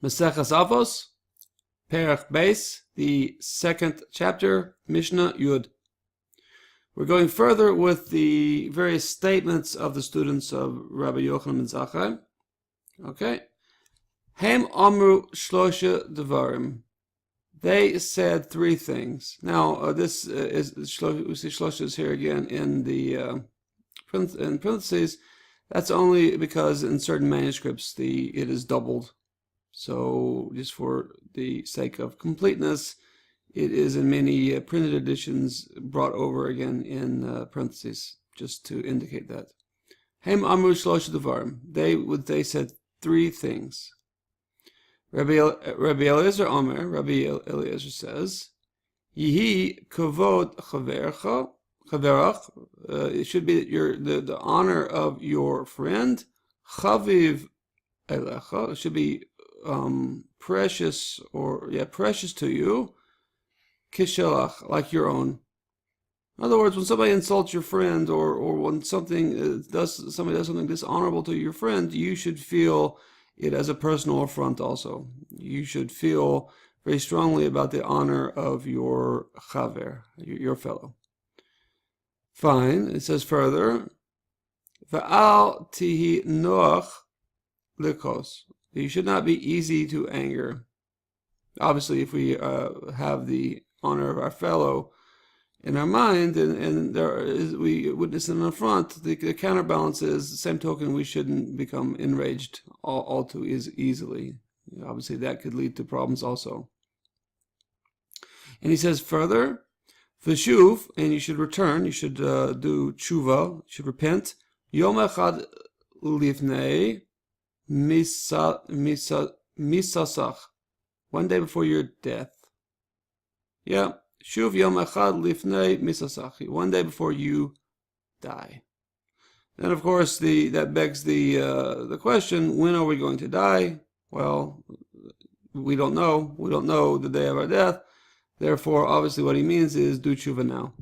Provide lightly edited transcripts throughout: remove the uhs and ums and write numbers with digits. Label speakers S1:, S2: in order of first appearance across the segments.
S1: Maseches Avos, Perek Beis, the second chapter, Mishnah Yud. We're going further with the various statements of the students of Rabbi Yochanan ben Zakkai. Okay. Hem Amru Shlosha Devarim. They said three things. Now, this is, we see Shlosha is here again in the in parentheses. That's only because in certain manuscripts it is doubled. So, just for the sake of completeness, it is in many printed editions brought over again in parentheses, just to indicate that. Hem Amru Shlosha Devarim. They said three things. Rabbi Eliezer Omer, Rabbi Eliezer says, Yihi kavod chaverach. It should be the honor of your friend. Chaviv elecha. It should be precious to you. Kishelach, like your own. In other words, when somebody insults your friend, or when somebody does something dishonorable to your friend, you should feel it as a personal affront also. You should feel very strongly about the honor of your chaver, your fellow. Fine. It says further, Va'al tihi noach likos. You should not be easy to anger. Obviously, if we have the honor of our fellow in our mind, and we witness an affront, the counterbalance is the same token. We shouldn't become enraged all too easily. Obviously, that could lead to problems also. And he says further, v'shuv, and you should return. You should do tshuva. You should repent. Yom echad lifnei misasach. One day before your death. Yeah. Shuv yom echad lifnei misasachi. One day before you die. And of course, that begs the question: when are we going to die? Well, we don't know. We don't know the day of our death. Therefore, obviously, what he means is do tshuva now,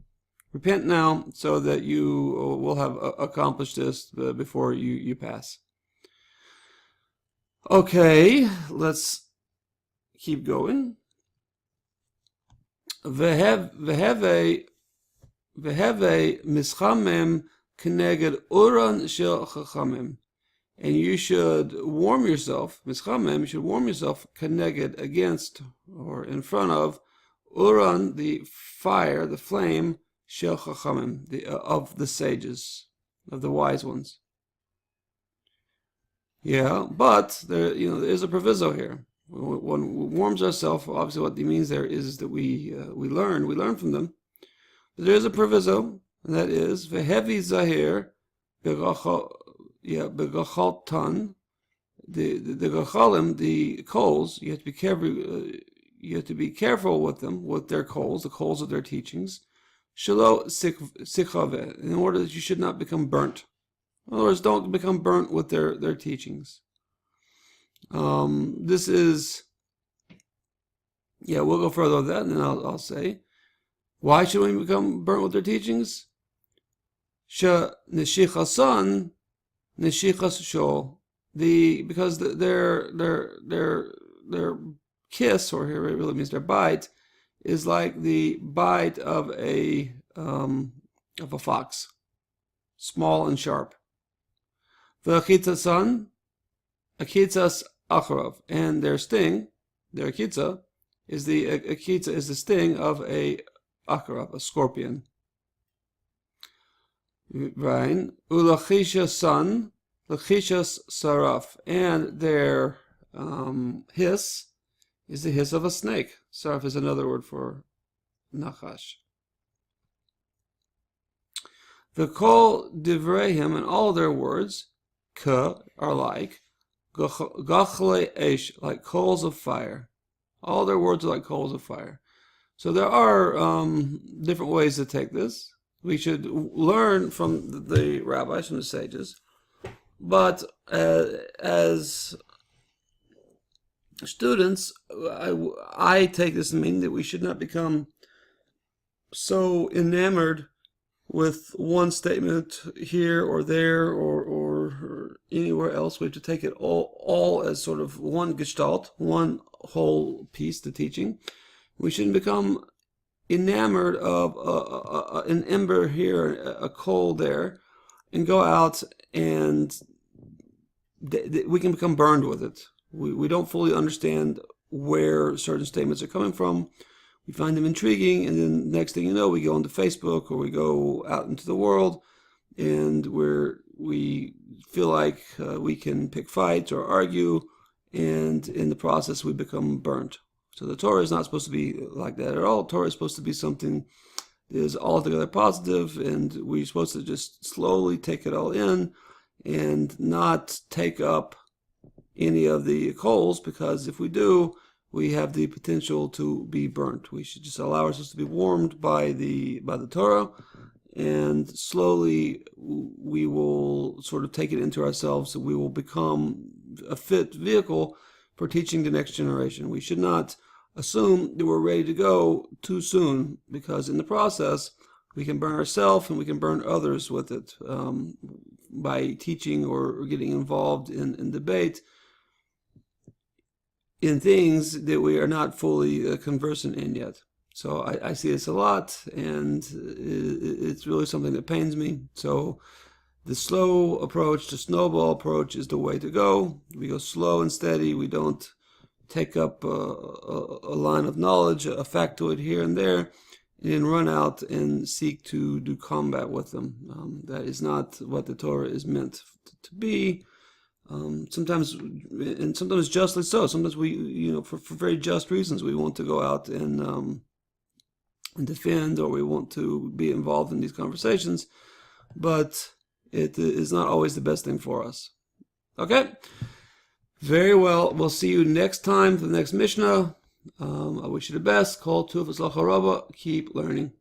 S1: repent now, so that you will have accomplished this before you pass. Okay, let's keep going. Veheve mischamem keneged uran shel chachamim, and you should warm yourself. Mischamem, you should warm yourself keneged, against or in front of uran, the fire, the flame, shel chachamim, of the sages, of the wise ones. Yeah, but there is a proviso here. When one warms ourselves, obviously what he means there is that we learn from them. But there is a proviso, and that is vehevi zahir begachaltan. The gachalim, the coals, you have to be careful. You have to be careful with them, with their coals, the coals of their teachings. Shelo sikhave, in order that you should not become burnt. In other words, don't become burnt with their teachings. This is, we'll go further with that, and then I'll say, why should we become burnt with their teachings? Neshichasan, neshichas shol. Because their kiss, or here it really means their bite, is like the bite of a fox, small and sharp. V'achitzasan, akitzas acharov, and their sting, their akitza, is the sting of a acharov, a scorpion. Right? Ulachishasan, lachishas saraf, and their hiss is the hiss of a snake. Saraf is another word for nachash. V'kol divrehim, and all their words, ka, are like gachle esh, like coals of fire. All their words are like coals of fire. So there are different ways to take this. We should learn from the rabbis, from the sages. But as students, I take this to mean that we should not become so enamored with one statement here or there, or anywhere else. We have to take it all as sort of one gestalt, one whole piece, the teaching. We shouldn't become enamored of an ember here, a coal there, and go out and we can become burned with it. We don't fully understand where certain statements are coming from. We find them intriguing, and then next thing you know, we go onto Facebook or we go out into the world, and we feel like we can pick fights or argue, and in the process we become burnt. So the Torah is not supposed to be like that at all. Torah is supposed to be something that is altogether positive, and we're supposed to just slowly take it all in and not take up any of the coals, because if we do, we have the potential to be burnt. We should just allow ourselves to be warmed by the Torah, and slowly we will sort of take it into ourselves. We will become a fit vehicle for teaching the next generation. We should not assume that we're ready to go too soon, because in the process we can burn ourselves and we can burn others with it by teaching or getting involved in debate in things that we are not fully conversant in yet. So I see this a lot, and it's really something that pains me. So the slow approach, the snowball approach, is the way to go. We go slow and steady. We don't take up a line of knowledge, a factoid here and there, and then run out and seek to do combat with them. That is not what the Torah is meant to be. Sometimes justly so. Sometimes we, for very just reasons, we want to go out and defend, or we want to be involved in these conversations, but it is not always the best thing for us. Okay? Very well. We'll see you next time for the next Mishnah. I wish you the best. Kol tuv v'tzlacha rabba. Keep learning.